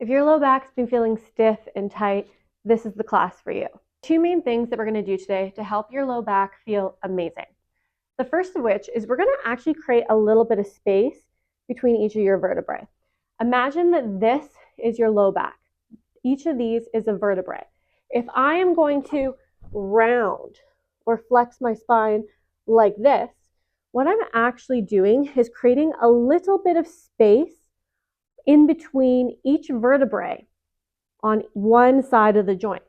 If your low back's been feeling stiff and tight, this is the class for you. Two main things that we're going to do today to help your low back feel amazing. The first of which is we're going to actually create a little bit of space between each of your vertebrae. Imagine that this is your low back. Each of these is a vertebrae. If I am going to round or flex my spine like this, what I'm actually doing is creating a little bit of space in between each vertebrae on one side of the joint,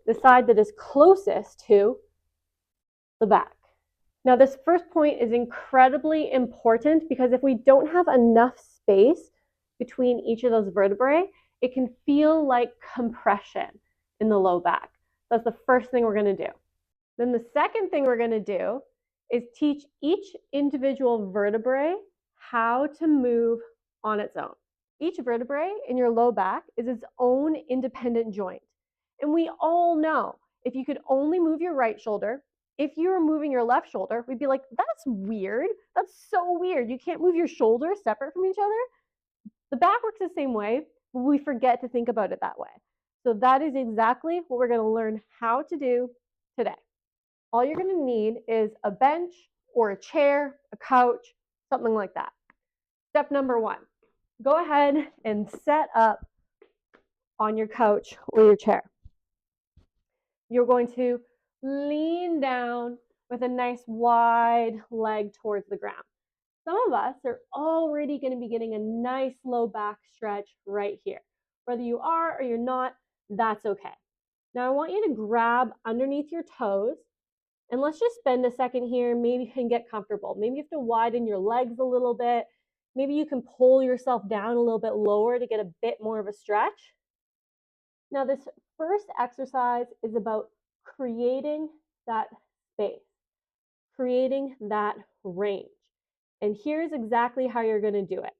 the side that is closest to the back. Now, this first point is incredibly important because if we don't have enough space between each of those vertebrae, it can feel like compression in the low back. That's the first thing we're going to do. Then the second thing we're going to do is teach each individual vertebrae how to move on its own. Each vertebrae in your low back is its own independent joint. And we all know if you could only move your right shoulder, if you were moving your left shoulder, we'd be like, that's weird. That's so weird. You can't move your shoulders separate from each other. The back works the same way, but we forget to think about it that way. So that is exactly what we're going to learn how to do today. All you're going to need is a bench or a chair, a couch, something like that. Step number one. Go ahead and set up on your couch or your chair. You're going to lean down with a nice wide leg towards the ground. Some of us are already going to be getting a nice low back stretch right here. Whether you are or you're not, that's okay. Now I want you to grab underneath your toes and let's just spend a second here. Maybe you can get comfortable. Maybe you have to widen your legs a little bit. Maybe you can pull yourself down a little bit lower to get a bit more of a stretch. Now, this first exercise is about creating that space, creating that range. And here's exactly how you're going to do it.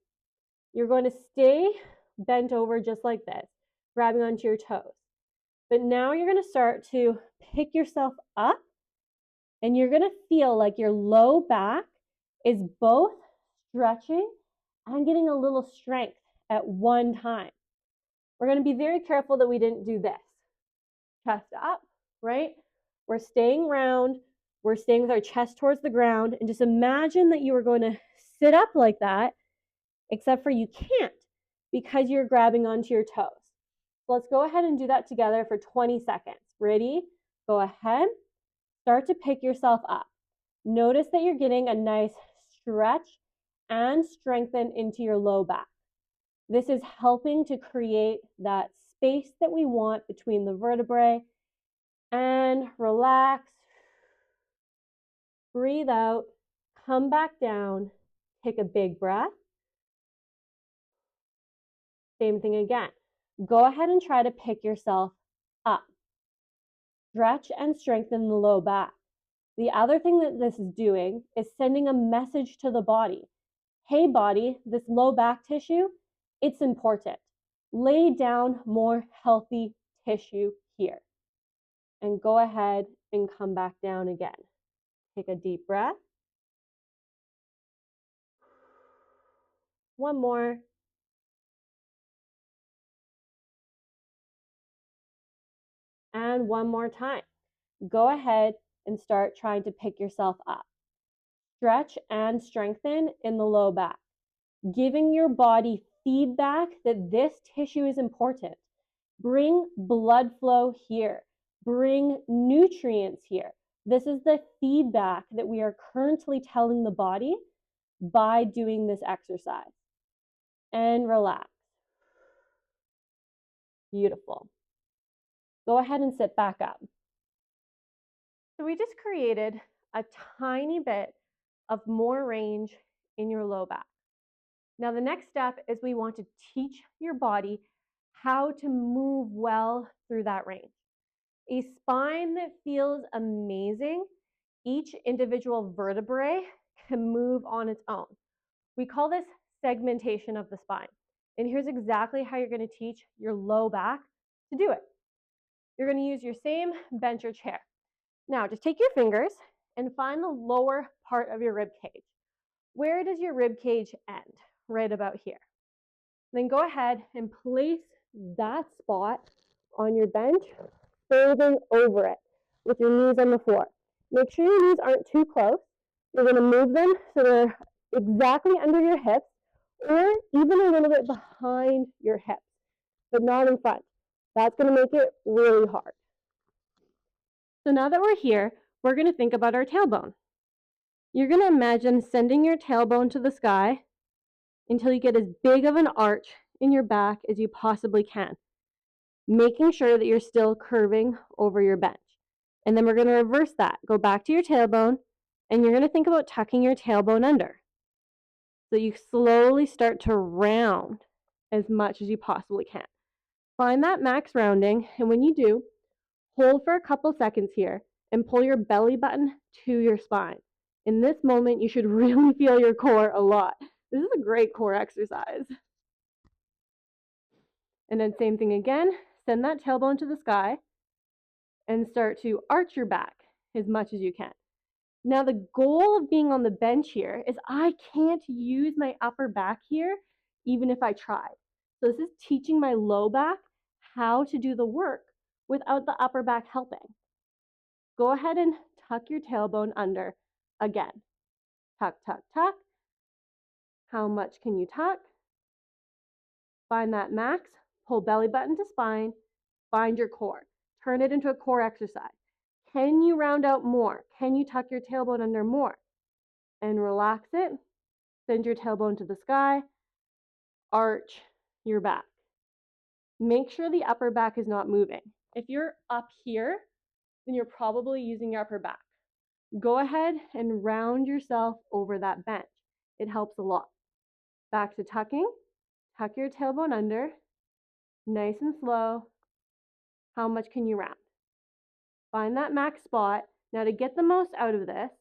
You're going to stay bent over just like this, grabbing onto your toes. But now you're going to start to pick yourself up, and you're going to feel like your low back is both stretching and getting a little strength at one time. We're going to be very careful that we didn't do this. Chest up, right? We're staying round. We're staying with our chest towards the ground. And just imagine that you are going to sit up like that, except for you can't because you're grabbing onto your toes. So let's go ahead and do that together for 20 seconds. Ready? Go ahead. Start to pick yourself up. Notice that you're getting a nice stretch and strengthen into your low back. This is helping to create that space that we want between the vertebrae. And relax, breathe out, come back down, take a big breath. Same thing again. Go ahead and try to pick yourself up. Stretch and strengthen the low back. The other thing that this is doing is sending a message to the body. Hey body, this low back tissue, it's important. Lay down more healthy tissue here. And go ahead and come back down again. Take a deep breath. One more. And one more time. Go ahead and start trying to pick yourself up. Stretch and strengthen in the low back, giving your body feedback that this tissue is important. Bring blood flow here. Bring nutrients here. This is the feedback that we are currently telling the body by doing this exercise. And relax. Beautiful. Go ahead and sit back up. So we just created a tiny bit of more range in your low back. Now the next step is we want to teach your body how to move well through that range. A spine that feels amazing, each individual vertebrae can move on its own. We call this segmentation of the spine. And here's exactly how you're going to teach your low back to do it. You're going to use your same bench or chair. Now, just take your fingers and find the lower part of your rib cage. Where does your rib cage end? Right about here. Then go ahead and place that spot on your bench, folding over it with your knees on the floor. Make sure your knees aren't too close. You're going to move them so they're exactly under your hips or even a little bit behind your hips, but not in front. That's going to make it really hard. So now that we're here, we're going to think about our tailbone. You're going to imagine sending your tailbone to the sky until you get as big of an arch in your back as you possibly can, making sure that you're still curving over your bench. And then we're going to reverse that. Go back to your tailbone, and you're going to think about tucking your tailbone under. So you slowly start to round as much as you possibly can. Find that max rounding, and when you do, hold for a couple seconds here and pull your belly button to your spine. In this moment, you should really feel your core a lot. This is a great core exercise. And then same thing again, send that tailbone to the sky and start to arch your back as much as you can. Now the goal of being on the bench here is I can't use my upper back here even if I try. So this is teaching my low back how to do the work without the upper back helping. Go ahead and tuck your tailbone under again. Tuck, tuck, tuck. How much can you tuck? Find that max. Pull belly button to spine. Find your core. Turn it into a core exercise. Can you round out more? Can you tuck your tailbone under more? And relax it. Send your tailbone to the sky. Arch your back. Make sure the upper back is not moving. If you're up here, then you're probably using your upper back. Go ahead and round yourself over that bench. It helps a lot. Back to tucking. Tuck your tailbone under. Nice and slow. How much can you round? Find that max spot. Now to get the most out of this,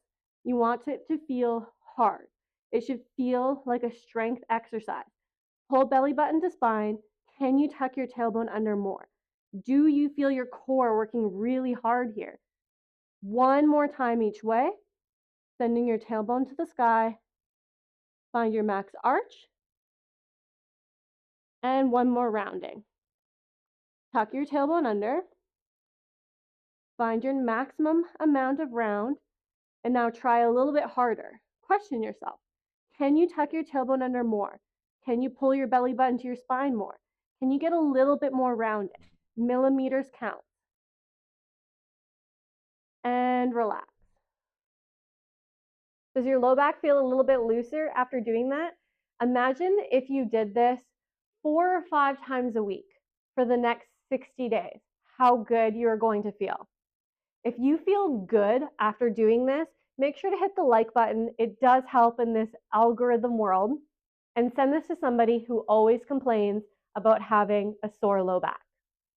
you want it to feel hard. It should feel like a strength exercise. Pull belly button to spine. Can you tuck your tailbone under more? Do you feel your core working really hard here? One more time each way. Sending your tailbone to the sky. Find your max arch. And one more rounding. Tuck your tailbone under. Find your maximum amount of round. And now try a little bit harder. Question yourself. Can you tuck your tailbone under more? Can you pull your belly button to your spine more? Can you get a little bit more rounded? Millimeters count. And relax. Does your low back feel a little bit looser after doing that? Imagine if you did this 4 or 5 times a week for the next 60 days, how good you are going to feel. If you feel good after doing this, make sure to hit the like button. It does help in this algorithm world. And send this to somebody who always complains about having a sore low back.